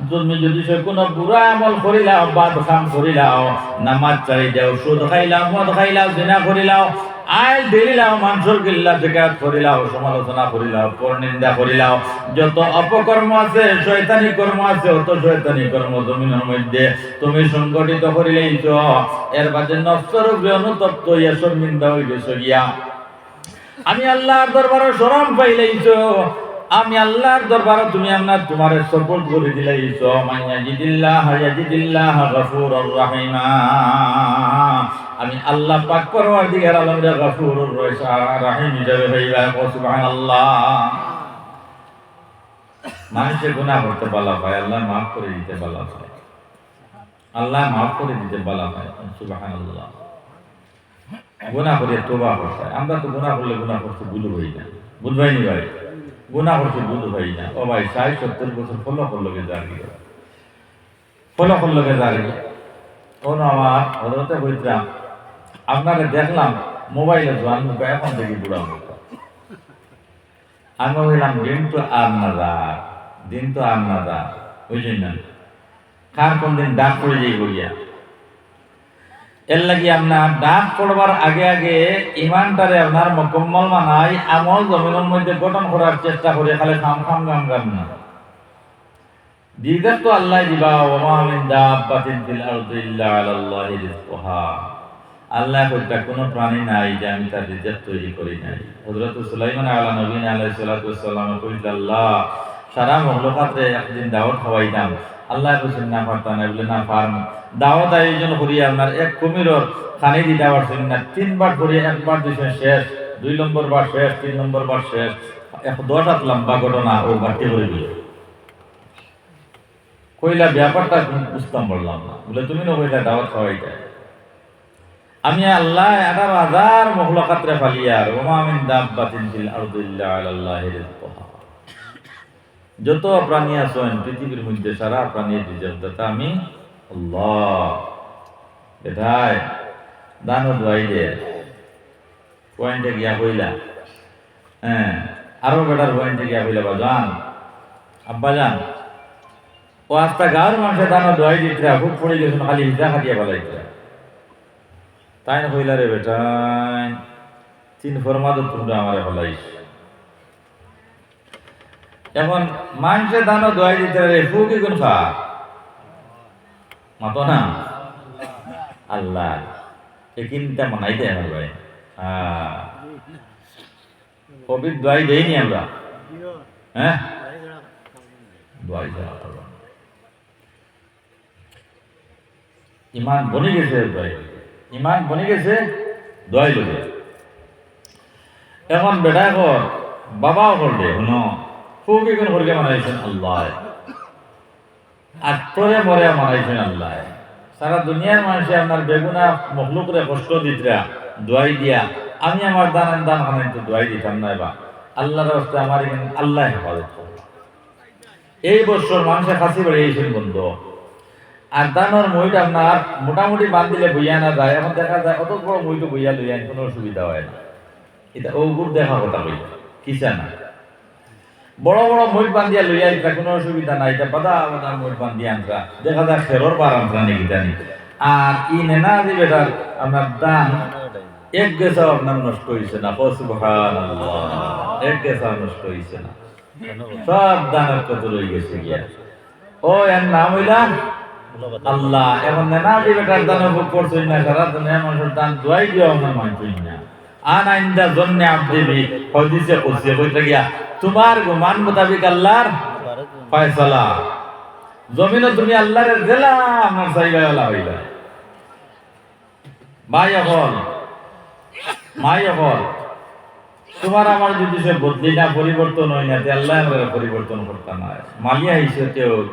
তুমি যদি কোনো বুড়া আমল করিলাও, বাদ খাম করিলাও, নামাজ চাই দেও, সুদ খাইলাও, মদ খাইলাও, জিনা করিলাও, আইল দেরিলাও, মানুষের গিল্লা জিকাত করিলাও, সমালোচনা করিলাও, পরনিন্দা করিলাও, যত অপকর্ম আছে, শয়তানি কর্ম আছে, অত শয়তানি কর্ম জমিনের মধ্যে তুমি সংগঠিত করিলেইছ। এর বাদে নফসের উপরে অনুতপ্ত হইয়া শর্মিন্দা হয়ে গেছো গিয়া আমি আল্লাহর দরবারে শরম পাইলেইছ। আমি আল্লাহর দরবারে তুমি তোমার সাপোর্ট করে দিলাইছো। মাইয়াজিদিল্লাহ ইয়াজিদিল্লাহ গফুরুর রহিমা। আমি আল্লাহ পাক পরওয়ারদিগার আলমের গফুরুর রহিম হিসেবে হইবা। সুবহানাল্লাহ। মানুষে গুনাহ করতে বলা হয়, আল্লাহ মাফ করে দিতে বলা হয়, আল্লাহ মাফ করে দিতে বলা হয়। সুবহানাল্লাহ। গুনাহ করে তওবা করতে, আমরা তো গুনাহ করলে গুনাহ করতে ভুল হই না, বুঝবাই নি ভাই, গুনাহ করতে ভুল হই না। ও ভাই ৬০-৭০ বছর ফলো করলোকে জারি ফলো করলোকে জারি কোন আমার হযরতে বলতাম আপনাকে দেখলাম মোবাইলে জোয়ান মুখ, এখন থেকে বুড়া মুখ। আমি বললাম দিন তো আর না যা, দিন তো আর না যা, বুঝলেন না, কার কোন দিন ডাক পড়ে যাই বলিয়া। এর লাগি আপনার ডাক পড়বার আগে আগে ইমানটারে আপনার মুকম্মল মানাই আমল জমিনের মধ্যে গঠন করার চেষ্টা করে, খালি খাম খাম গাম গাম না। দিদার তো আল্লাহ দিবা, ওয়া মিন দাব্বাতিন ফিল আরদি ইল্লা আলাল্লাহি রিজকুহা। আল্লাহ কইতা কোনো প্রাণী নাই যে আমি তার রিজক তৈরি করি নাই। হযরত সুলাইমান আলা নবী আলাইহিস সালাতু ওয়াস সালাম কইল আল্লাহ সারা মখলুকাতে একদিন দাওয়াত খাওয়াইতাম। আল্লাহ কইছেন না পারতা না, বলে না পারম। দাওয়াত আয়োজন করি আপনার এক কুমিরর খানি দিতে পারছেন না, 3 বার করে, একবার দিছেন শেষ, 2 নম্বর বার শেষ, 3 নম্বর বার শেষ, 10 হাত লম্বা ঘটনা ও বাড়তে করে দিল। কইলা ব্যাপারটা বুঝতাম বললাম না, বলে তুমি না কইলা দাওয়াত খাওয়াইতা। আমি আল্লাহ 11,000 মখলুকাতরে ফালিয়ার, ওয়া মিন দাব্বাতিন ফিল আরদি ইল্লা আলাল্লাহি রিজকুহা। যত প্রাণী আছেন পৃথিবীর মধ্যে, সারা প্রাণীর রিজকদাতা আমি আল্লাহ। এটাই দানো দোয়াই দে পয়েন্টে গিয়া কইলা, হ্যাঁ আরো বেটার পয়েন্টে গিয়া কইলা, বাজান আব্বাজান ও আস্তা গাঁর মানুষের দানো দোয়াই দিতে খুব পড়ে গেছেন, খালি হিজা খাটিয়া বলাইতে। তাই না কইলা, রে বেটা 3 ফরমাদ তোমরা আমারে হলাইছ। এখন মানুষের দানো দোয়াই দিতে রে ফুকি কোন খা মাতো না আল্লাহ, এই চিন্তা মানাইতে আমার ভাই। কবির দোয়াই দেয়নি আমরা, হ্যাঁ দোয়াই দেওয়া ইমান বনে গেছে ভাই, ইমান বনে গেছে দোয়াই লোকে। এখন বেটা কর বাবাও করলে শুনো ফুকি কোন করকে মানাইছেন আল্লাহ, আর তোরে মরে মানাইছেন আল্লাহ। সারা দুনিয়ার মানুষে আপনার বেগুনা মখলুকরে কষ্ট দিতরা দোয়াই দিয়া, আমি আমার দান দান খানাইতে দোয়াই দিতাম না, বা আল্লাহর রাস্তে আমার আল্লাহ হেফাজত করবে। এই বছর মানুষের কাছে বেড়িয়েছেন বন্ধ, আর দানোর মইটা আপনার মোটামুটি বান দিলে বইয়া না যায়। এখন দেখা যায় অত বড় মইটা বইয়া লইয়া কোনো অসুবিধা হয় না। এটা ওগুর দেখা কথা বই কিসা না, বড় বড় মই বান্ধিয়া লইয়া এটা কোনো অসুবিধা নাই। এটা বাদা বাদা মই বান্ধিয়া আনরা দেখা যায় খেরোর বার আনরা নাকি জানি। আর ই নেনা দি বেটার আপনার দান এক গেছাও আপনার নষ্ট হয়েছে না। সুবহানাল্লাহ, এক গেছাও নষ্ট হয়েছে না, সব দানের কত রয়ে গেছে গিয়া। ও এর নাম হইলা আল্লাহ। এখন নেনা দি বেটার দান ভোগ করছই না, সারা দুনিয়ার মানুষের দান দোয়াই দিও আমার মানছই না। আনাইন্দা জন্নে আবদিবি হদিসে কুদসি কইতে গিয়া তোমার গুমান মোতাবিক আল্লাহর ফয়সালা। জমিনে তুমি আল্লাহর জেলা আমার সাইবাওয়ালা হইলা। ভাই হল মাই হল তোমার আমার যদি সে বদলি না পরিবর্তন হয় না, আল্লাহ আমরা পরিবর্তন করতে না। মালিয়া হিসেবে হোক,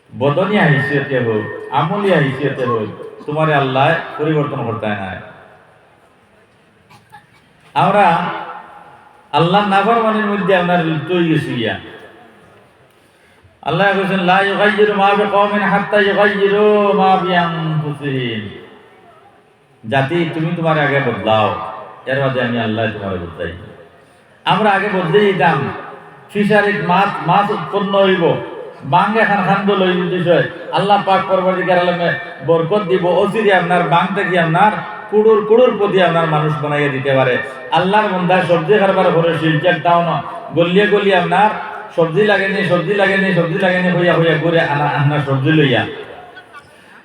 বদনিয়া হিসেবে হোক, আমলিয়া হিসেবে হোক, তোমার আল্লাহ পরিবর্তন করতে না। আমরা আল্লাহ নাফরমানির মধ্যে আপনার লিপ্ত হয়ে গেছি গিয়া। আল্লাহ বলেছেন লা ইউগাইয়িরু মা বিকওমিন হাত্তা ইউগাইয়িরু মা বিআনফুসিহিম। জাতি তুমি তোমার আগে বদলাও, এর মধ্যে আমি আল্লাহ তোমার বদলাই। আমরা আগে বদলে দিতাম, ফিশারিত মাছ উৎপন্ন হইব, বাং এখন খান্দ লই বিষয় আল্লাহ পাক পরবর্তীকার আলমে বরকত দিব, অচিরে আপনার বাংটা কি আপনার কুড়ুর প্রতি আপনার মানুষ বানাইয়া দিতে পারে। আল্লাহর বন্ধা সবজি খারবার করে শিলচার টাউন গলিয়ে আপনার সবজি লাগেনি হইয়া ঘুরে আনা সবজি লইয়া।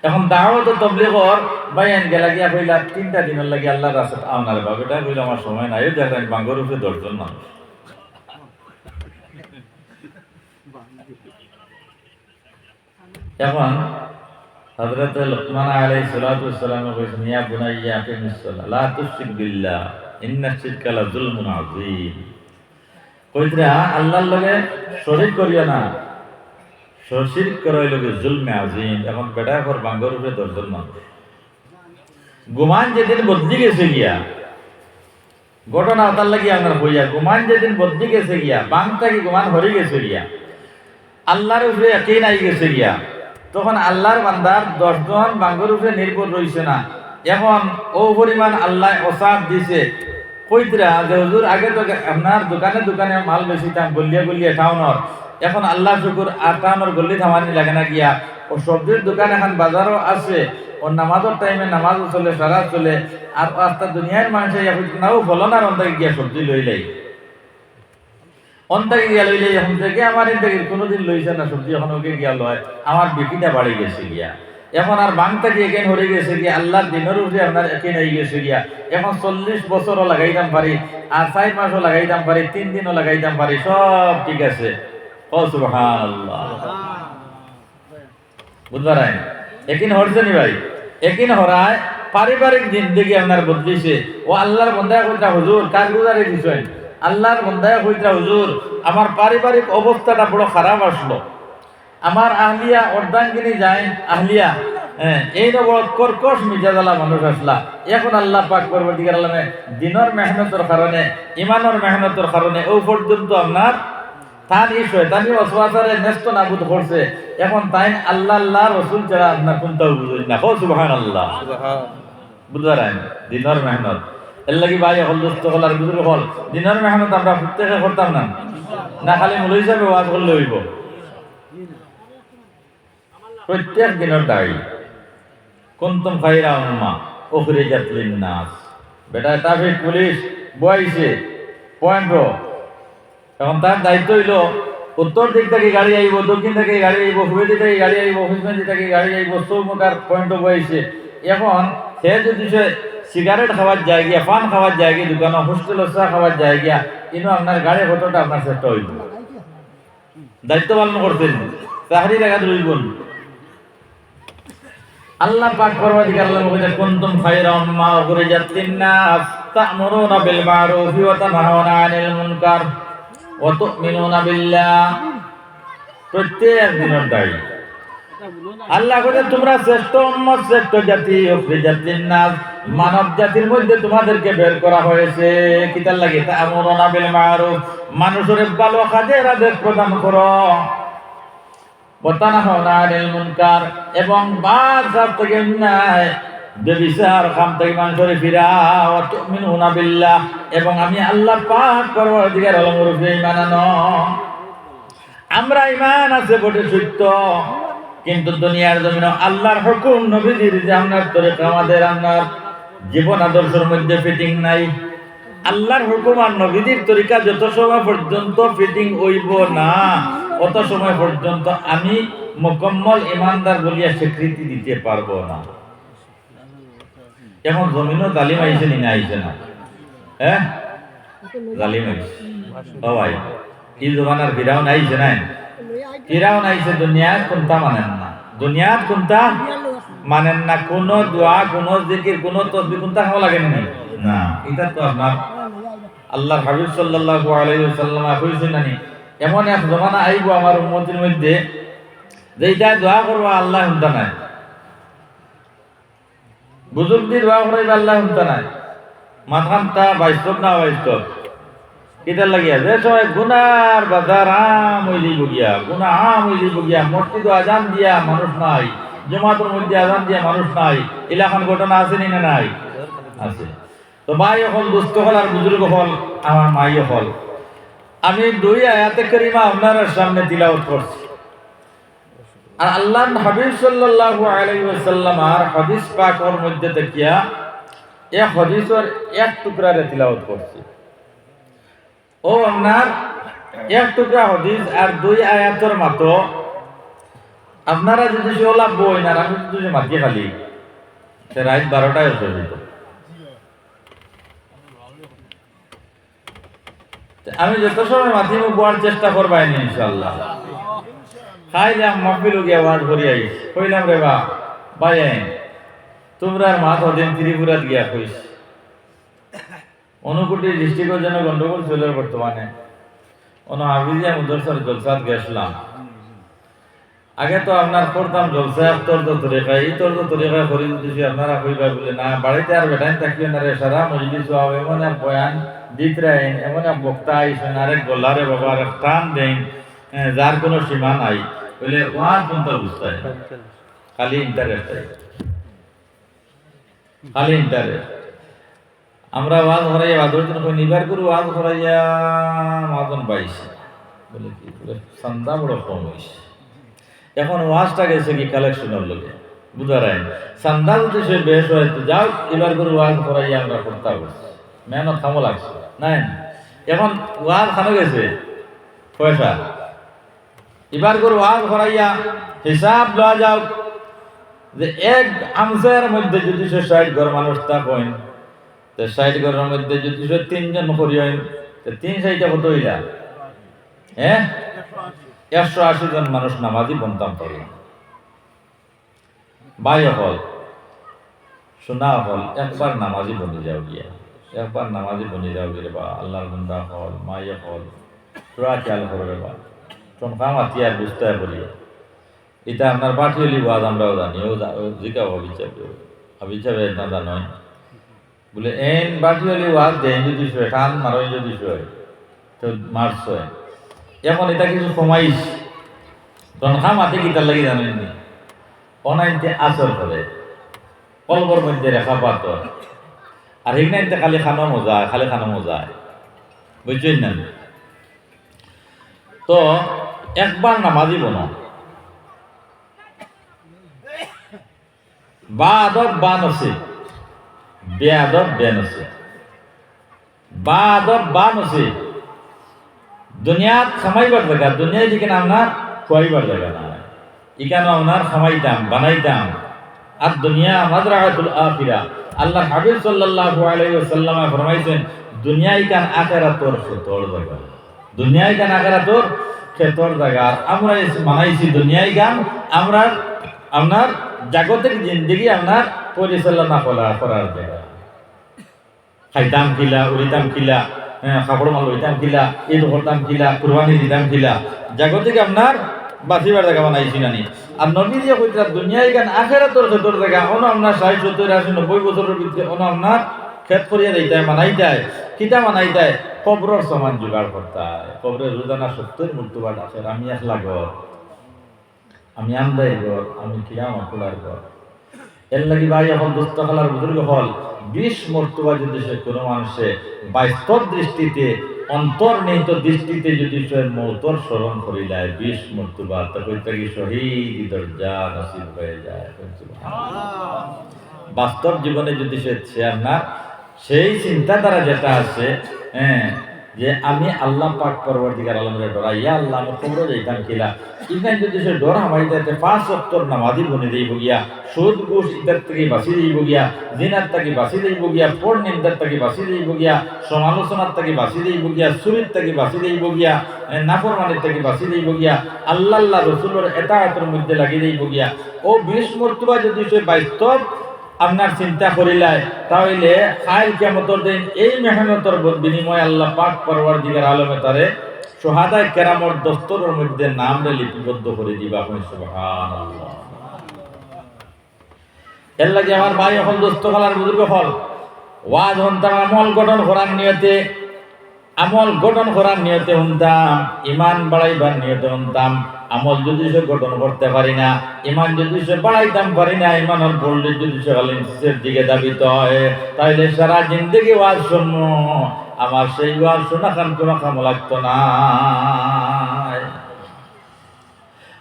এখন দাওয়াত তবলিগর বাইন গেলা গিয়া কইলা 3টা দিনের লাগি আল্লাহর রাস্তায় আওনার বাবাটা কইলা আমার সময় নাই, দেখেন বাঙ্গর উপরে 10 জন মানুষ। এখন হযরত লুকমান আলাইহিস সালাতু ওয়াস সালাম কইছেন ইয়া বুনাইয়া আকিমিস সালাহ লা তুশরিক বিল্লাহ ইন্নাশ শিরকা লা যুলমুন আযীম। কইতরা আল্লাহর লগে শরীক করিও না, শিরক করাই লগে জুলমে আযীম। এখন বেটা পর বাঙ্গর উপরে 10 জন মানুষ। গুমান যেদিন বদলি গেছে গিয়া ঘটনা তার লাগি আপনার হইয়া গুমান যেদিন বদলি গেছে গিয়া বাংটা কি গুমান হরি গেছে গিয়া আল্লাহর উপরে একই নাই গেছে গিয়া, তখন আল্লাহর বান্দার 10 জন বাঙ্গর উপরে নির্ভর রইছে না। এখন ও পরিমাণ আল্লাহ ওসাদ দিছে কইতরা যে হুজুর আগে তো আপনার দোকানে মাল বেচিতাম গলিয়া টাউনর, এখন আল্লাহ শুকুর আর টাউনর গল্লি থামানি লাগে না গিয়া ও সবজির দোকান এখন বাজারও আছে, ও নামাজের টাইমে নামাজও চলে, সারা চলে, আর আস্তা দুনিয়ার মানুষে নাও ফলনার অন্তাকে গিয়া সবজি লইলাই এখন থেকে আমার ইন্টাকে কোনোদিন লইছে না সবজি, এখন ওকে গিয়া লয়, আমার বিক্রিটা বাড়ি গেছে গিয়া। এখন আর বাংটা কি একেন হরে গেছে গিয়া আল্লাহর দিনের উপরে আপনার একেন হয়ে গেছে গিয়া। এখন 40 বছরও লাগাইতাম পারি, আর 4 মাসও লাগাইতাম পারি, 3 দিনও লাগাইতাম পারি, সব ঠিক আছে। ও সুবহানাল্লাহ, বুঝবার একিন হরছে নি ভাই? একিন হরায় পারিবারিক জিন্দেগি আপনার বদলিছে। ও আল্লাহর বন্দায় কইতা হুজুর কার গুজারে দিছেন, আল্লাহর বন্দায় কইতা হুজুর আমার পারিবারিক অবস্থাটা বড় খারাপ আসলো, আমার আহলিয়া অর্ধাঙ্গিনী যায় আহলিয়া এই বড় কর্কশ মিজাজালা মানুষ আসলা। এখন আল্লাহ পাক পরবর্তীকার আলমে দিনের মেহনতের কারণে ইমানের মেহনতের কারণে ও পর্যন্ত আপনার তার এই শয়তানি ওয়াসওয়াসারে নষ্ট নাবুদ করছে। এখন তাই আল্লাহ রাসূল ছাড়া আপনার কোনটাও বুঝুন না। ও সুবহানাল্লাহ, বুঝবার দিনের মেহনত এর লাগি ভাই হল দোস্ত হল আর বুজুর্গ হল দিনের মেহনত আমরা প্রত্যেকে করতাম না খালি মূল হিসাবে ওয়াজ করলে হইব। প্রত্যেক দিনের দায়ী কুনতুম খায়রা উম্মাহ উখরিজাত লিন-নাস। বেটা ট্রাফিক পুলিশ বইছে পয়েন্ট, এখন তার দায়িত্ব হইল উত্তর দিক থেকে গাড়ি আইব, দক্ষিণ থেকে গাড়ি আইব, পূর্ব দিক থেকে গাড়ি আইব, পশ্চিম দিক থেকে গাড়ি আইব, চৌমুখার পয়েন্ট বইছে। এখন সে যদি সে সিগারেট খাওয়ার জায়গা, পান খাওয়ার জায়গা, দোকানে হোস্টেল চা খাওয়ার জায়গা, কিন্তু আপনার গাড়ি কতটা আপনার চেষ্টা হইব, দায়িত্ব পালন করছেন, চাকরি জায়গা রইবন। আল্লাহ পাক পরবর্তীকার আল্লাহ বলেন কুনতুম খায়রা উম্মাহ উখরিজাত লিন-নাস তা'মুরুনা বিল মা'রুফি ওয়া তানহাউনা আনিল মুনকার ওয়া তু'মিনুনা বিল্লাহ। প্রত্যেক দিনের দায়ী আল্লাহ বলেন তোমরা শ্রেষ্ঠ উম্মত, শ্রেষ্ঠ জাতি, উখরিজাত লিন-নাস মানব জাতির মধ্যে তোমাদেরকে বের করা হয়েছে কিতার লাগে তা'মুরুনা বিল মা'রুফ মানুষের ভালো কাজের আদেশ প্রদান করো, মুনকার এবং বাজার থেকে অন্যায় বেবিচার কাম থেকে মানুষের ফিরাও, তুমিনুনা বিল্লাহ এবং আমি আল্লাহ পাক পরবর্তীকার আলমের উপরে ঈমান আনো। আমরা ঈমান আছে বটে সত্য, কিন্তু দুনিয়ার জমিনে আল্লাহর হুকুম নবীজির যে আপনার তরিকা আমাদের আপনার জীবন আদর্শের মধ্যে ফিটিং নাই। আল্লাহর হুকুম আর নবীজির তরিকা যত সময় পর্যন্ত ফিটিং হইব না অত সময় পর্যন্ত আমি মুকম্মল ইমানদার বলিয়া স্বীকৃতি দিতে পারবো না। এখন জমিনও জালিম আইছে নি না আইছে না? হ্যাঁ জালিম আইছে। ও ভাই এই জমানার ফিরাউন আইছে না? ফিরাউন আইছে দুনিয়াত কোনটা মানেন না, দুনিয়াত কোনটা মানেন না, কোন দোয়া, কোন জিকির, কোন তাসবিহ কোনটা খাওয়া লাগে না। এটা তো আপনার আল্লাহর হাবিব সাল্লাল্লাহু আলাইহি ওয়াসাল্লাম কইছেন না, এমন এক জমানা আইব আমার উম্মতের মধ্যে যেটা দোয়া করবা আল্লাহ শুনতা নাই, বুজুর্গদের দোয়া করাইবা আল্লাহ শুনতা নাই, মাথানটা বাস্তব না বাস্তব কিতার লাগিয়া যে সময় গুনার বাজার আম হইলি বগিয়া, গুনাহ আম হইলি বগিয়া, মসজিদ আজান দিয়া মানুষ নাই, জমাতের মধ্যে আজান দিয়া মানুষ নাই, এলাকান ঘটনা আছে নি না নাই? আছে। তো ভাই হল, দুস্থ হল আর বুজুর্গ হল, আমার মাই হল, আমি 2 আয়াতে কারিমা আপনার সামনে তিলাওয়াত করছি। আর আল্লাহর হাবিব সাল্লাল্লাহু আলাইহি ওয়াসাল্লাম আর হাদিস পাকের মধ্যে দেখিয়া এই হাদিসের এক টুকরারে তিলাওয়াত করছি। ও আপনার এক টুকরা হাদিস আর 2 আয়াতের মতো আপনারা যদি ওলা বই না আমি যদি মাতি খালি সে রাত 12টায় হয়ে যেত। আমি যত সময় মাতি বোয়ার চেষ্টা করবাইনি ইনশাআল্লাহ। খাইলাম মাহফিল গিয়ে আওয়াজ করি আই কইলাম রে বা ভাই তোমরা মাত হদিন ত্রিপুরাত গিয়া কইস অনুকুটি ডিস্ট্রিক্টের জন্য গন্ডগোল চলে বর্তমানে হাফিজিয়া মুদরসার জলসাত গেছিলাম। আগে তো আপনার করতাম জলসা তর্দ তরিকা এই তর্দ তরিকা করি দিছি আপনারা কইবা বলে না বাড়িতে আর বেটাইন থাকিও না রে সারা মজলিস হওয়া এমন এক বয়ান দিত রাইন এমন এক বক্তা আইসেন আরেক গল্লারে বাবা আরেক টান দেন যার কোনো সীমা নাই বলে ওয়াজ কোনটা বুঝতে খালি ইন্টারেস্ট খালি ইন্টারেস্ট। আমরা ওয়াজ করাইয়া বাদর দিন নিবার করে ওয়াজ করাইয়া মাদন পাইছি বলে কি বলে সন্ধ্যা বড় কম হয়েছে। এখন ওয়াজটা গেছে কি কালেকশনের লোকে বুঝা রায় সন্ধ্যা যদি সে বেশ হয় তো যাও এবার করে ওয়াজ করাইয়া আমরা করতে পারছি মেহনত খামো লাগছে নাই। এখন ওয়াজ খানো গেছে পয়সা এবার করে ওয়াজ করাইয়া হিসাব লওয়া যাও যে এক আমসের মধ্যে যদি সে 60 ঘর মানুষ থাকেন তো 60 ঘরের মধ্যে যদি সে 3 জন করি হয় তো 3 কত হইলা 180 জন মানুষ নামাজি বনতাম পারি। ভাই হল শোনা হল একবার নামাজি বনি যাও গিয়া একবার নামাজি বনি যাও গিয়ে বা আল্লাহর বন্দা হল মাইয়া হল তোরা খেয়াল করবে বা তোমরা মাতি আর বুঝতে বলি এটা আপনার পাঠিয়ে ওয়াজ আমরাও জানি ও জিকাও অবিচাবে না জানয় বলে এন পাঠিয়ে ওয়াজ দেন যদি শোয় টান মারই যদি শোয় তো মার্চ হয়। এখন এটা কিছু কমাইস তনখা মাটি গীতার লাগি জানেননি অনাইনতে আসর করে কলবর মধ্যে রেখা পাত আর হিগনাইনতে খালি খানো মজা বুঝছেন না। তো একবার নামাজি বনো বা আদব বান আছে বেআদব বেন আছে বা আদব বান আছে দুনিয়াত খামাইবার জায়গা দুনিয়ায় যেখানে আপনার খুয়াইবার জায়গা না এখানে আপনার খামাইতাম বানাইতাম আর দুনিয়া মাযরাআতুল আখিরা আল্লাহ হাবিব সাল্লাল্লাহু আলাইহি ওয়াসাল্লাম ফরমাইছেন দুনিয়া ইকান আখিরাতর খেতর জায়গা দুনিয়া ইকান আখিরাতর খেতর জায়গা। আমরা বানাইছি দুনিয়া ইকান আমরা আপনার জাগতিক জিন্দেগি আপনার পরিচালনা করার জায়গা খাইতাম খিলা উড়িতাম খিলা কাপড় মাল লইতাম খিলা ঈদ করতাম খিলা কুরবানি দিতাম খিলা জাগতিক আপনার বাঁচিবার জায়গা বানাইছি নানি। আর নবী দিয়ে কইতা দুনিয়ায় গান আখেরাতর ক্ষেতর জায়গা অন আপনার 60 70 80 90 বছরের ভিতরে অন আপনার ক্ষেত করিয়া দিতায় মানাইতায় কিতা মানাইতায় কবরের সমান জোগাড় করতায় কবরের রোজানা 70 মৃত্যুবাদ আছে আমি একলা ঘর আমি আমদাই ঘর আমি কিয়ামত খোলার ঘর এর লাগি ভাই এখন দুস্থ খালার বুজুর্গ হল 20 মর্তবা যদি সে কোনো মানুষে বাস্তব দৃষ্টিতে অন্তর্নিহিত দৃষ্টিতে যদি সে মৌতর স্মরণ করিলায় 20 মর্তবা তখন তাকে শহীদ দরজা নসিব হয়ে যায়। বাস্তব জীবনে যদি সে না সেই চিন্তাধারা যেটা আছে যে আমি আল্লাহ পাক পরবর্তীকার আলমের ডরাইয়া আল্লাহ আমার কবর যাইতাম কিলা ইখানে যদি সে ডর হামাই যাতে 5 ওয়াক্ত নামাজি বনে যাইব গিয়া সুদ ঘুষ ইত্যাদি থেকে বাঁচি যাইব গিয়া জিনার থেকে বাঁচি যাইব গিয়া পর নিন্দার থেকে বাঁচি যাইব গিয়া সমালোচনার থেকে বাঁচি যাইব গিয়া চুরির থেকে বাঁচি যাইব গিয়া নাফরমানির থেকে বাঁচি যাইব গিয়া আল্লাহ রসুলের এতাআতের মধ্যে লাগি যাইব গিয়া ও 20 মর্তবা যদি সে বাস্তব আপনার চিন্তা করিলায় তাহলে কাল কিয়ামতের দিন এই মেহনতের বিনিময়ে আল্লাহ পাক পরওয়ারদিগার আলমে তারে শুহাদায়ে কেরামর দস্তরের মধ্যে নামরে লিপিবদ্ধ করে দিবা। সুবহানাল্লাহ। এর লাগি আমার ভাই এখন দোস্ত হলার বুজুর্গ হল ওয়াজ হন্তাম আমল গঠন করার নিয়তে হন্তাম ইমান বাড়াইবার নিয়তে হন্তাম আমল যদি সে গঠন করতে পারি না ইমান যদি সে বাড়াইতাম পারি না ইমানের পড়লে যদি সে আলিমের দিকে দাবিত হয় তাহলে সারা জিন্দগি ওয়াজ শুনবো আমার সেই ওয়াজ শোনা খান কোনো কাম লাগতো না।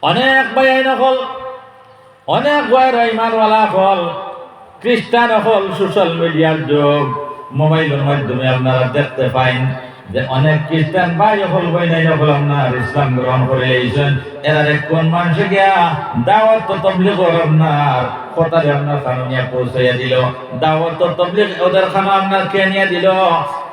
অনেক ভাই নকল, অনেক ভাইরা ইমানওয়ালা হল, খ্রিস্টান হল, সোশ্যাল মিডিয়ার যুগ, মোবাইলের মাধ্যমে আপনারা দেখতে পাইন যে অনেক খ্রিস্টান ভাই হল বই নাই হল আপনার ইসলাম গ্রহণ করে এইছেন। এরা কোন মানুষে গিয়া দাওয়াত তো তবলিগ আপনার কথারে আপনার খানিয়া পৌঁছাইয়া দিল, দাওয়াত তো তবলিগ ওদের খানা আপনার কেনিয়া দিল।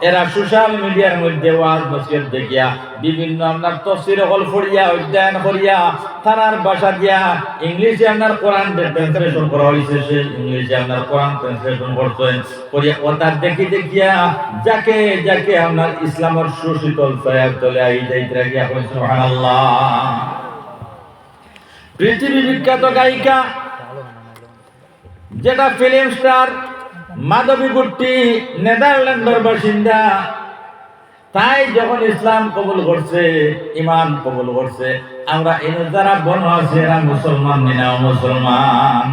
এরা সোশ্যাল মিডিয়ার মধ্যে ওয়াজ নসিহত দেখিয়া বিভিন্ন আপনার তফসির হল পড়িয়া অধ্যয়ন করিয়া তারার ভাষা দিয়া ইংলিশে আপনার কোরআন ট্রান্সলেশন করা হয়েছে, সে ইংলিশে আপনার কোরআন ট্রান্সলেশন করছেন করিয়া ওটার দেখি দেখিয়া যাকে যাকে আপনার ইসলামের সুশীতল ছায়ার তলে আই যাইতে রাখি এখন সুবহানাল্লাহ। পৃথিবী বিখ্যাত গায়িকা যেটা ফিল্ম স্টার মাধবী গুট্টি নেদারল্যান্ডের বাসিন্দা, তাই যখন ইসলাম কবুল করছে, ইমান কবুল করছে, আমরা এনে যারা বন আছে এরা মুসলমান নিনা মুসলমান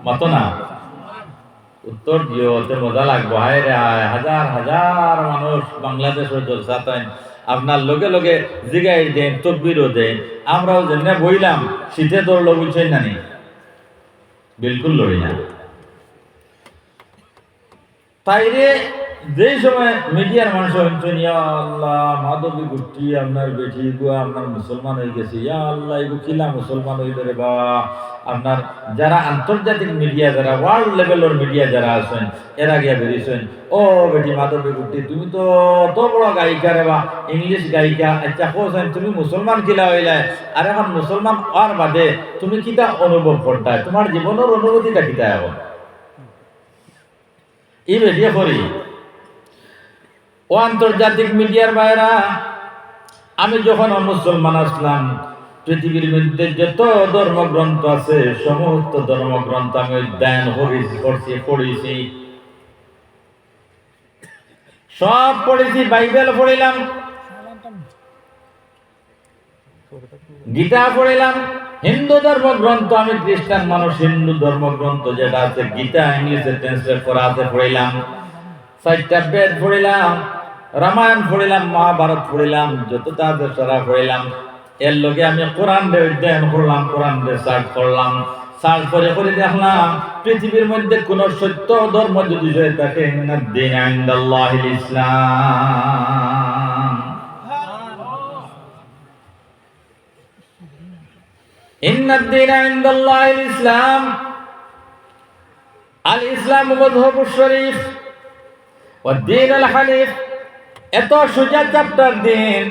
মত না উত্তর দিওতে মজা লাগবো। হায় রে হায়, হাজার হাজার মানুষ বাংলাদেশের জলসা তাই আপনার লগে লগে জিগাই দেন, তকবিরও দেন। আমরাও যেমনি বইলাম শীতে দৌড়লো বুঝছেন নানি, বিলকুল লড়ি না। তাইরে যে সময় মিডিয়ার মানুষ আল্লাহ মাধবী গুট্টি আপনার বেটি গো আপনার মুসলমান হয়ে গেছে, ইয়া আল্লাহ এগো কিলা মুসলমান হইল রে বা। আপনার যারা আন্তর্জাতিক মিডিয়া, যারা ওয়ার্ল্ড লেভেলের মিডিয়া যারা আছেন, এরা গিয়া বেরিয়েছেন, ও বেটি মাধবী গুট্টি তুমি তো অত বড় গায়িকা রে বা, ইংলিশ গায়িকা, আচ্ছা কোথায় তুমি মুসলমান কিলা হইলে, আর এখন মুসলমান আর বাদে তুমি কিটা অনুভব করতে, তোমার জীবনের অনুভূতিটা কিটা এখন এই বেরিয়ে করি। ও আন্তর্জাতিক মিডিয়ার বাইরা, আমি যখন মুসলমান আসলাম, পৃথিবীর মধ্যে যত ধর্মগ্রন্থ আছে সমস্ত ধর্মগ্রন্থ আমি অধ্যয়ন করছি, পড়েছি, সব পড়েছি। বাইবেল পড়িলাম, গীতা পড়িলাম, হিন্দু ধর্মগ্রন্থ, আমি খ্রিস্টান মানুষ, হিন্দু ধর্মগ্রন্থ যেটা আছে গীতা ইংলিশে ট্রান্সলেট করা আছে পড়িলাম, 4টা বেদ পড়িলাম, রামায়ণ পড়িলাম, মহাভারত পড়িলাম, যতটা আছে সারা পড়িলাম। এর লগে আমি কোরআন অধ্যয়ন করলাম, কোরআন সার্চ করলাম, সার্চ করে করে দেখলাম পৃথিবীর মধ্যে কোন সত্য ধর্ম যদি হয়ে থাকে ইন্নাদ-দীন ইনদাল্লাহিল ইসলাম, ইন্নাদ-দীন ইনদাল্লাহিল ইসলাম, আল ইসলাম মাযহাবুশ শরীফ ওয়াদ-দীন আল হানিফ। এত সোজা চ্যাপ্টার দিন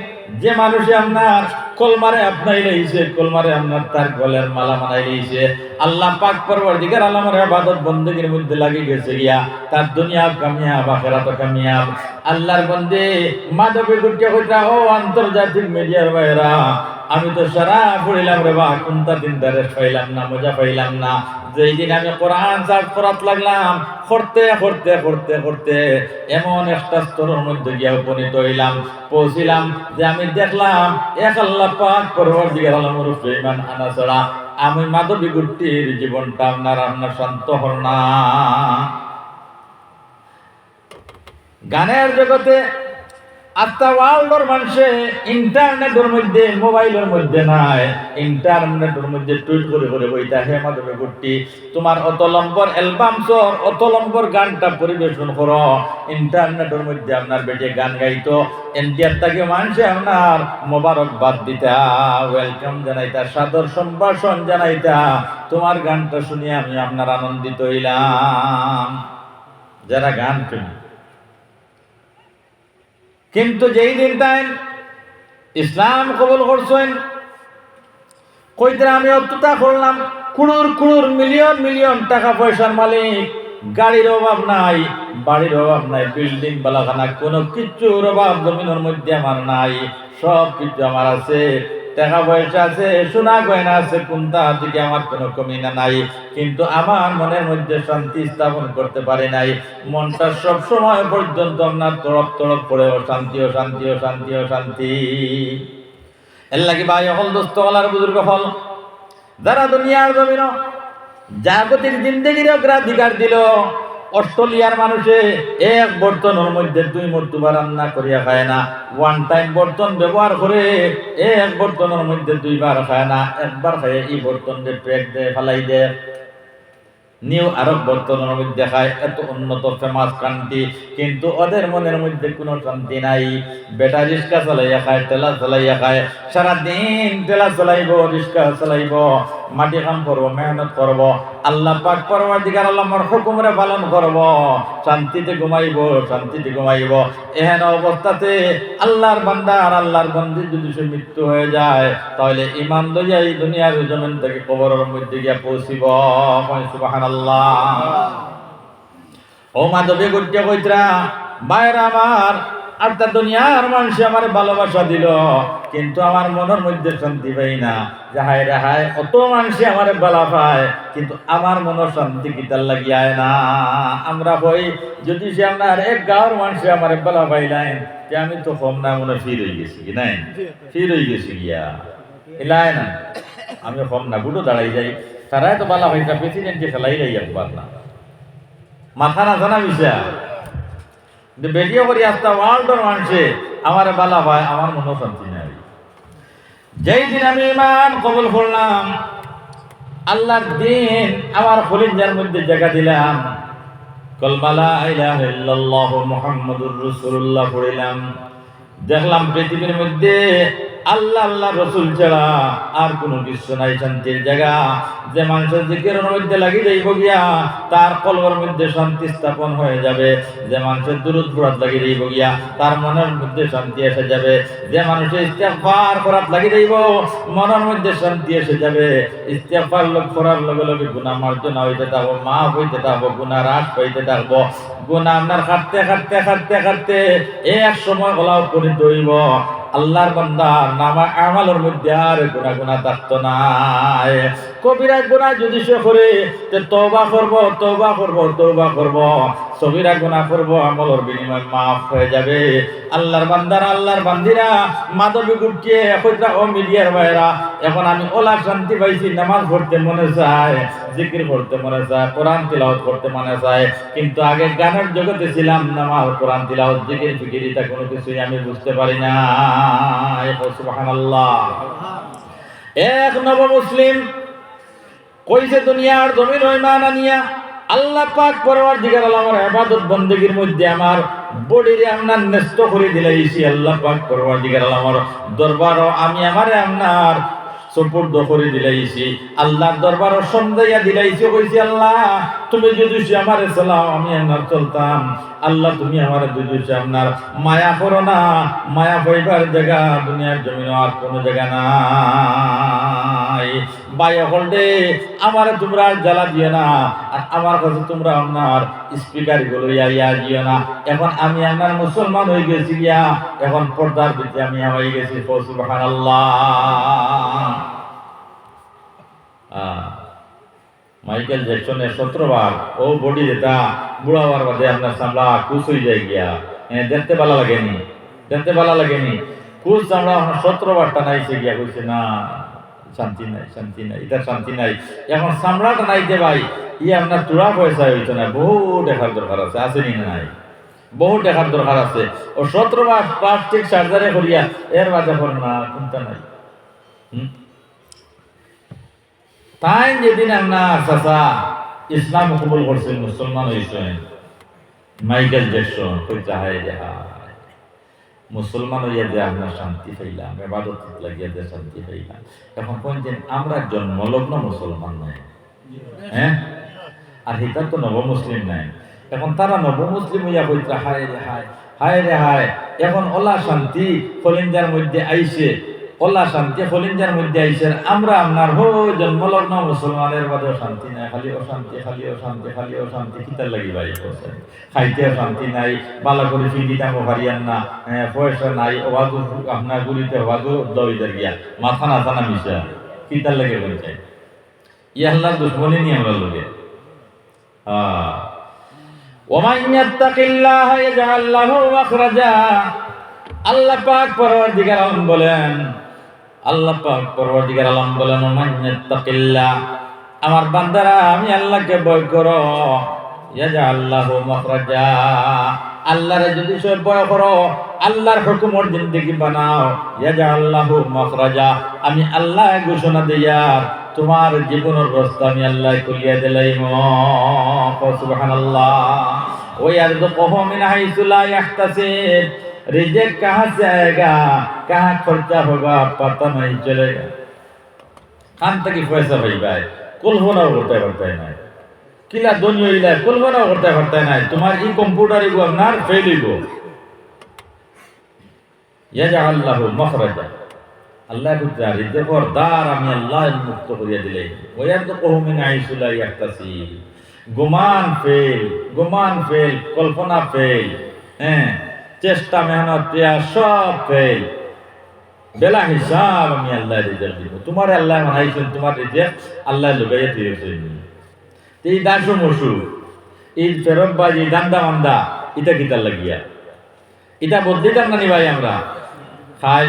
যে মানুষে আপনার কলমারে আপনাই লইছে, কলমারে আপনার তার গলের মালা বানাই লইছে, আল্লাহ পাক পরওয়ারদিগার আলমের ইবাদত বندگির মধ্যে লাগি গেছে গিয়া, তার দুনিয়া কামিয়াব আখিরাত কামিয়াব। আল্লাহর বন্দে মাধবী গুট্টি কইতা, ও আন্তর্জাতিক মিডিয়ার ভাইরা, আমি তো সারা পড়িলাম রে বা, কোনটা দিন ধরে পাইলাম না, মজা পাইলাম না। যেই দিন আমি কোরআন সার্চ করাত লাগলাম, করতে করতে করতে করতে এমন একটা স্তরের মধ্যে গিয়া উপনীত হইলাম, পৌঁছিলাম যে আমি দেখলাম এক আল্লাহ পাক পরওয়ারদিগার আলমের উপরে ঈমান আনা ছাড়া আমি মাধবী গুট্টির জীবনটা আপনার শান্ত হল না। গানের জগতে আত্মা ওয়ার্ল্ডের মানুষে ইন্টারনেটের মধ্যে, মোবাইলের মধ্যে নাই, ইন্টারনেটের মধ্যে টুইট করে করে বইতা, হে মাধবী গুট্টি তোমার অত লম্বর অ্যালবাম সর, অত লম্বর গানটা পরিবেশন করো। ইন্টারনেটের মধ্যে আপনার বেটে গান গাইতো, ইন্ডিয়ার থেকে মানুষে আপনার মোবারকবাদ দিতা, ওয়েলকাম জানাইতা, সাদর সম্ভাষণ জানাইতা। তোমার গানটা শুনিয়ে আমি আপনার আনন্দিত হইলাম, যারা গান প্রেমী। কিন্তু যেই দিন তাই ইসলাম কবুল করছেন, কইতে আমি অতটা করলাম, কুড়ুর কুড়ুর মিলিয়ন মিলিয়ন টাকা পয়সার মালিক, গাড়ির অভাব নাই, বাড়ির অভাব নাই, বিল্ডিং বালাখানা কোনো কিছুর অভাব জমিনের মধ্যে আমার নাই, সব কিছু আমার আছে, টাকা পয়সা আছে, সোনা গয়না আছে, কোনটা দিকে আমার কোনো কমি না নাই। কিন্তু আমার মনের মধ্যে শান্তি স্থাপন করতে পারি নাই, মনটা সব সময় পর্যন্ত আপনার তড়প তড়প করে অশান্তি অশান্তি অশান্তি অশান্তি। এর লাগি ভাই হল, দোস্ত হলার বুজুর্গ হল, যারা দুনিয়ার জমিন জাগতিক জিন্দগির অগ্রাধিকার দিল, অস্ট্রেলিয়ার মানুষে এক বর্তনের মধ্যে 2 মর্তবা রান্না করিয়া খায় না, ওয়ান টাইম বর্তন ব্যবহার করে এক বর্তনের মধ্যে 2 বার খায় না, একবার খায় এই বর্তন দিয়ে পেট দিয়ে ফালাই দেয়। নিউ আরব বর্তমানের মধ্যে দেখায় এত উন্নত ফেমাস কান্ট্রি, কিন্তু ওদের মনের মধ্যে কোনো শান্তি নাই। বেটা রিক্সা চালাইয়া খায়, ঠেলা চালাইয়া খায়, সারাদিন ঠেলা চালাইব, রিক্সা চালাইব, মাটি কাম করব, মেহনত করব, আল্লাহ পাক পরওয়ারদিগার আলমের হুকুমরে পালন করব, শান্তিতে ঘুমাইব, শান্তিতে ঘুমাইব। এহেন অবস্থাতে আল্লাহর বান্দা আর আল্লাহর বন্দী যদি সে মৃত্যু হয়ে যায়, তাহলে ঈমান লইয়া এই দুনিয়ার জমিন থেকে কবরের মধ্যে গিয়া পৌঁছিব। সুবহানাল্লাহ। ও মাধবী গুটিয়া কইত্রা বাইরে আমার, আর তা দুনিয়ার মানুষ আমার ভালোবাসা দিল, কিন্তু আমার মনের মধ্যে শান্তি পাই না। যাহাই রেহাই অত মানুষ আমার বালা পায়, কিন্তু আমার মনের শান্তি কিতার লাগিয়ায় না। আমরা হই যদি সে আপনার এক গাঁওর মানুষ আমার বালা পাইলেন, যে আমি তো কম না মনে ফির হয়ে গেছি কি নাই, ফির হয়ে গেছি গিয়া এলাই না, আমি কম না বুটো দাঁড়াই যাই। তারাই তো বালা হইতা প্রেসিডেন্টকে খেলাই যাই একবার না, মাথা না জানা বিষয় বেরিয়ে করি আস্তা ওয়ার্ল্ডের মানুষে আমার বালা ভাই, আমার মনে শান্তি নাই। যেই দিন আমি ঈমান কবুল করলাম, আল্লাহর দিন আমার কলিজার মধ্যে জায়গা দিলাম, কলমা লা ইলাহা ইল্লাল্লাহু মুহাম্মাদুর রাসূলুল্লাহ পড়িলাম, দেখলাম পৃথিবীর মধ্যে আল্লাহ আল্লাহ রসুল ছাড়া আর কোনো কিছু নাই শান্তির জায়গা। যে মানুষের জিকিরের মধ্যে লাগি যাইব গিয়া তার কলবের মধ্যে শান্তি স্থাপন হয়ে যাবে। যে মানুষের দুরূদ পড়াত লাগি যাইব গিয়া তার মনের মধ্যে শান্তি এসে যাবে। যে মানুষের ইস্তেগফার করাত লাগি যাইব মনের মধ্যে শান্তি এসে যাবে। ইস্তেগফার করার লগে লগে গুনাহ মার্জনা হইতে থাকবো, মাফ হইতে থাকবো, গুনাহ হ্রাস হইতে থাকবো। গুনাহ আপনার কাটতে কাটতে কাটতে কাটতে এক সময় ওলাও পরিণত হইব আল্লাহর বান্দার নামা আমালের মধ্যে আর গুনাহ গুনাহ থাকতো না। কবিরা গুনাহ যদি সে করে তওবা করব, তওবা করব, তওবা করব, সগীরা গুনাহ করব, আমলের বিনিময়ে মাফ হয়ে যাবে। আল্লাহর বান্দার আল্লাহর বান্দিরা মাদবী গুটিয়ে কইরা ও মিডিয়ার ভাইরা, এখন আমি ওলা শান্তি পাইছি, নামাজ পড়তে মনে চায়, জিকির করতে মনে চায়, কোরআন তিলাওয়াত করতে মনে চায়, কিন্তু আগে গানের জগতে ছিলাম, নামাজ কোরআন তিলাওয়াত জিকির ফিকির এটা কোনো কিছুই আমি বুঝতে পারি না। সুবহানাল্লাহ। এক নব মুসলিম কইছে দুনিয়ার জমিন ঈমান আনিয়া আল্লাহ পাক পরওয়ারদিগার আলমের ইবাদত বندگির মধ্যে আমার বডিরে আপনার নষ্ট করে দিলাইছি। আল্লাহ পাক পরওয়ারদিগার আলমের দরবারও আমি আমারে আপনার সুপুর্দ করে দিলাইছি, আল্লাহর দরবারও সন্ধাইয়া দিলাইছি। কইছি আল্লাহ তুমি যদি আমারে চালাও আমি আপনার চলতাম। আল্লাহ তুমি আমারে যদি আপনার মায়া করো না, মায়া পাইবার জায়গা দুনিয়ার জমিনে আর কোনো জায়গা নাই। বাই হলডে আমারে তোমরা জ্বালা দিও না, আর আমার কাছে তোমরা আপনার স্পিকার গুলো ইয়া দিও না। এখন আমি আপনার মুসলমান হয়ে গেছি গিয়া, এখন পর্দার ভিতরে আমি হয়ে গেছি। সুবহানাল্লাহ। মাইকেল জ্যাকসনের 17 বার ও বডি যেটা বুড়াবার বাদে আপনার চামড়া কুচ হয়ে যায় গিয়া, দেখতে ভালো লাগেনি, দেখতে ভালো লাগেনি, কুচ চামড়া 17 বার টানাইছে গিয়া, কইছে না শান্তি নাই, শান্তি নাই, এটা শান্তি নাই। এখন চামড়াটা নাইতে ভাই ই আপনার চূড়া পয়সা হইতো না, বহু দেখার দরকার আছে, আসেনি নাই, বহু দেখার দরকার আছে। ও 17 বার প্লাস্টিক সার্জারি করিয়া এর বাদে কর না, চিন্তা নাই। তাই যেদিন আপনার চাচা ইসলাম কবুল করছেন, মুসলমান হয়েছেন, মাইকেল জ্যাকসন কইতে হায় দেখা মুসলমান হইয়া যে আপনার শান্তি পাইলাম, ইবাদত লাগিয়া যে শান্তি পাইলাম। এখন কোনদিন আমরা জন্মলগ্ন মুসলমান নয়, হ্যাঁ, আর এটা তো নব মুসলিম নাই। এখন তারা নব মুসলিম হইয়া কইতে হায় রে হায়, হায় রে হায়। এখন ওলা শান্তি কলিঞ্জার মধ্যে আইছে, ওলা শান্তি কলিঞ্জার মধ্যে আইছে, আমরা আপনার হো জন্মলগ্ন মুসলমানের বাদেও শান্তি নাই, খালি অশান্তি, খালি অশান্তি, খালি অশান্তি। কিতার লাগি ভাই করছেন, খাইতে শান্তি নাই, বালা করে ফিরিতাম হারিয়ান না, পয়সা নাই, ওয়াজু আপনার গুলিতে ওয়াজু দইদের গিয়া মাথা না জানা মিশা, কিতার লাগে বলছে ইয়াল্লাহ দুশ্মনী নিয়ে আমরা লোকে। ওমান ইয়াত্তাকিল্লাহ ইয়াজআল লাহু মাখরাজা। আল্লাহ পাক পরওয়ারদিগার আলম বলেন, আল্লাহ পাক পরওয়ারদিগার আলম বলেন ওমান ইয়াত্তাকিল্লাহ, আমার বান্দারা আমি আল্লাহকে ভয় করো, ইয়াজআল লাহু মাখরাজা, আল্লাহরে যদি সে ভয় করো, আল্লাহর হুকুমর জিন্দেগি বানাও, ইয়াজআল লাহু মাখরাজা, আমি আল্লাহ ঘোষণা দিয়ার তোমার জীবনের রাস্তা আমি আল্লাহ খুলিয়া দিলাইম। সুবহানাল্লাহ। ওই ইয়ারযুকুহু মিন হাইসু লা ইয়াহতাসিব, রিজিক কাহাं से आएगा, कहाँ खर्चा होगा पता नहीं चलेगा। কান থেকে পয়সা পাইবাই কল্পনাও করতে পারতাই নাই, কিলা দুনিয়া ইলা কল্পনাও করতে পারতাই নাই। তোমার এই কম্পিউটার ইগো আপনার ফেল হইব। ইয়াজআল লাহু মাখরাজা, আল্লাহ বুঝা রিজিকর দ্বার আমি আল্লাহ মুক্ত করিয়া দিলে। ওয়ায়ারযুকুহু মিন হাইসু লা ইয়াহতাসিব, গুমান ফেল, গুমান ফেল, কল্পনা ফেল, চেষ্টা মেহনত সব ফেল, বেলা হিসাব আমি আল্লাহ রিজিক দিব। তোমার আল্লাহ বানাইছেন, তোমার রিজিক আল্লাহ লুকাইয়া দিয়েছেন। এই দাসু মসু, এই ফেরতবাজি, দান্দা মান্দা, এটা কিতার লাগিয়া এটা বদলিতাম না নি ভাই। আমরা খাই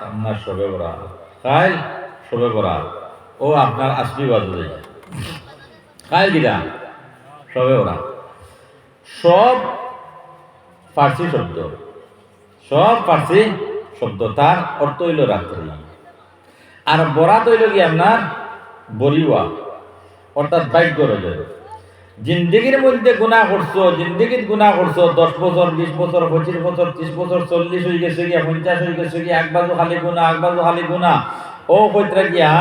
আপনার সবে বরা, খাই সবে বরা, ও আপনার আসবি বাজু খাই গিরা সবে বরা, সব ফার্সি শব্দ, সব ফার্সি শব্দ, তার অর্থ হইল রাত্রি। আর বরাত হইল কি আপনার বলিওয়া, অর্থাৎ বাইক রজব। জিন্দগির মধ্যে গুনাহ করছো, জিন্দগিত গুনাহ করছো, 10 বছর 20 বছর 25 বছর 30 বছর 40 হয়ে গেছে গিয়া, 50 হয়ে গেছে গিয়া, একবারও খালি গুনাহ, একবারও খালি গুনাহ। ও কইতরা গিয়া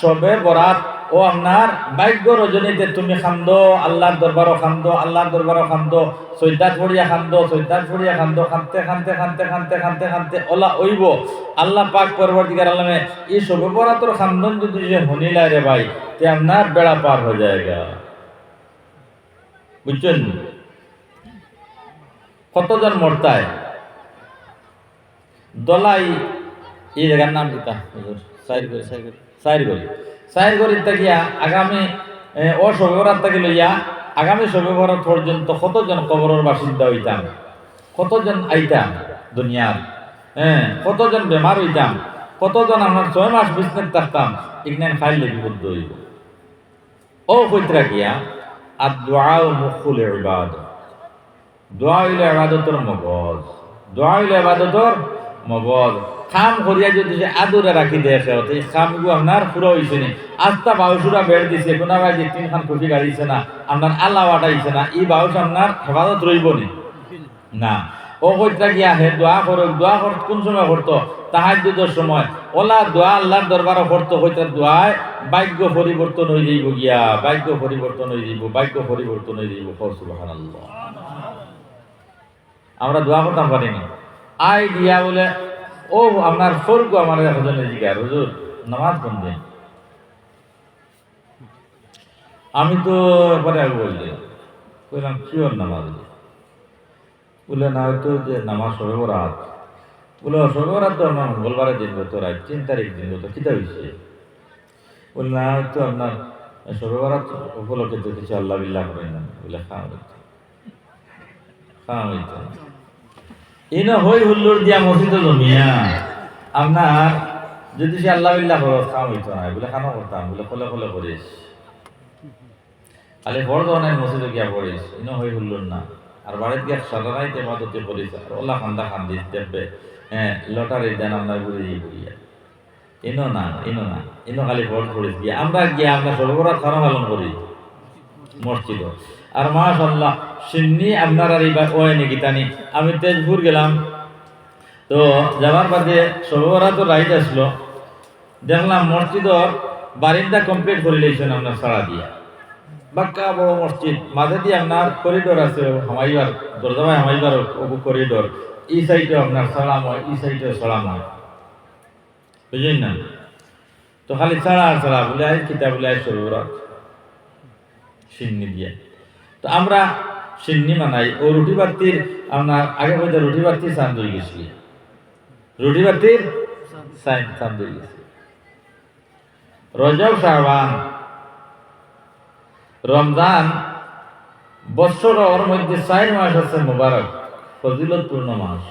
সবে বরাত, ও আপনার ভাগ্য রজনীতে তুমি খান্দো, আল্লাহর দরবারও খান্দো, আল্লাহর দরবারও খান্দো, সৈদাত পড়িয়া খান্দো, সৈদাত পড়িয়া খান্দো, খানতে খানতে খানতে খানতে খানতে খানতে ওলা ওইব। আল্লাহ পাক পরবর্তীকার আলমে এই সবে বরাতর খান্দন যদি যে হনিলায় রে ভাই, তে আপনার বেড়া পার হয়ে যায়গা। বুঝছেন? কতজন মরতায় দলাই, এই জায়গার নাম কিতা সাইর গরি থাকিয়া আগামী ও শবে বরাত থেকে লইয়া আগামী শবে বরাত পর্যন্ত কতজন কবরের বাসিন্দা হইতাম, কতজন আইতাম দুনিয়ার, কতজন বেমার হইতাম, কতজন আমার 6 মাস বিছনায় থাকতাম, ইগনান খাইল লেগে বুদ্ধ হইব। ও কইতরা গিয়া আর দুআ মুখুল ইবাদত, দোয়া হইল ইবাদতের মগজ, দোয়া হইল ইবাদতের মগজ। খাম করিয়া যদি সে আদরে রাখি দেখে, এই খামগু আপনার পুরো হইছে নি। আস্তা বাউসুরা বেড় দিছে, কোনা ভাই যে 3 খান কফি গাড়িছে না, আপনার আল্লাহ আটাইছে না, এই বাউস আপনার হেফাজত রইব নি না। ও কইতরা গিয়া হে দোয়া করুক, দোয়া কর কোন সময় করতো? তাহাজ্জুদের সময়। ওলা দোয়া আল্লাহর দরবারে করতো, কইতরা দোয়ায় ভাগ্য পরিবর্তন হয়ে যাইব গিয়া, ভাগ্য পরিবর্তন হয়ে যাইব, ভাগ্য পরিবর্তন হয়ে যাইব। সুবহানাল্লাহ। আমরা দোয়া করতাম পারিনি, আই দিয়া বলে ও আপনার স্বর্গ আমার এখন জিজ্ঞাসা, হুজুর নামাজ কোন দিন? আমি তো পরে বললি বললাম কিওর নামাজ? বলে না হয়তো যে নামাজ সবে বরাত। বলে সবে বরাত তো আমার মঙ্গলবারে দিন তো, রাত 3 তারিখ দিন তো, কিতা হয়েছে? বলে না হয়তো আপনার সবে বরাত উপলক্ষে তো কিছু আল্লাহ বিল্লাহ করেন না। বলে খাওয়া হইতো ইনো হই হুল্লোর দিয়া মসজিদ জমিয়া আপনার যদি সে আল্লাহ বিল্লাহ করো খাওয়া হইতো না। বলে খানো করতাম, বলে খোলে খোলে করিস, খালি বড় ধরনের মসজিদে গিয়া পড়িস, ইনো হই হুল্লোর না। আর বাড়িতে গিয়া সাধারণতে মাদতে পড়িস, আর ওলা খান্দা খান্দিস দেখবে, লটারি দেন আপনার ঘুরে দিয়ে ঘুরিয়া। ইনো না, ইনো না, ইনো খালি বড় পড়িস গিয়া। আমরা গিয়া আমরা সর্বরা খানা পালন করি মসজিদ। আর মাশাআল্লাহ সিন্নি আপনার আর এইবার ওই নাকি টানি। আমি তেজপুর গেলাম, তো যাবার বাদে সর্বরা তো রাইড আসলো, দেখলাম মসজিদর বারিন্দা কমপ্লিট করে লইছেন আপনার সারা দিয়া, বাক্কা বড় মসজিদ, মাঝে দিয়ে আপনার করিডোর আছে, হামাইবার দরজায় হামাইবার করিডোর, এই সাইডে আপনার সালাম হয়, এই সাইডে সালাম হয়, বুঝলেন না? তো খালি ছাড়া আর ছাড়া বলে আই কিতা বলে আই সর্বরা সিন্নি দিয়ে। তো আমরা সিন্নি মানাই ও রুটি বাতির আপনার আগে বলতে রুটি বাতির চাঁদ হয়ে গেছি, রুটি বাতির চাঁদ হয়ে গেছি। রজব শাবান রমজান বছরের মধ্যে 4 মাস আছে মুবারক ফজিলতপূর্ণ মাস।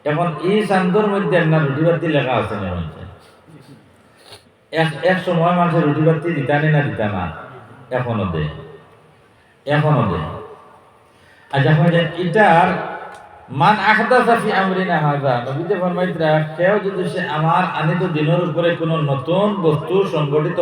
এখন এই চাঁদর মধ্যে আপনার রুটি বাতি লেখা আছে না? এক সময় মানুষের রুটি বাতি দিতানি না দিতা না, এখনো দে, এখনো দে। আচ্ছা হইলেন এটার মান আহদাসা ফি আমরিনা হাযা, নবীজি ফরমাইতরা কেউ যদি সে আমার আনিত দিনের উপরে কোনো নতুন বস্তু সংগঠিত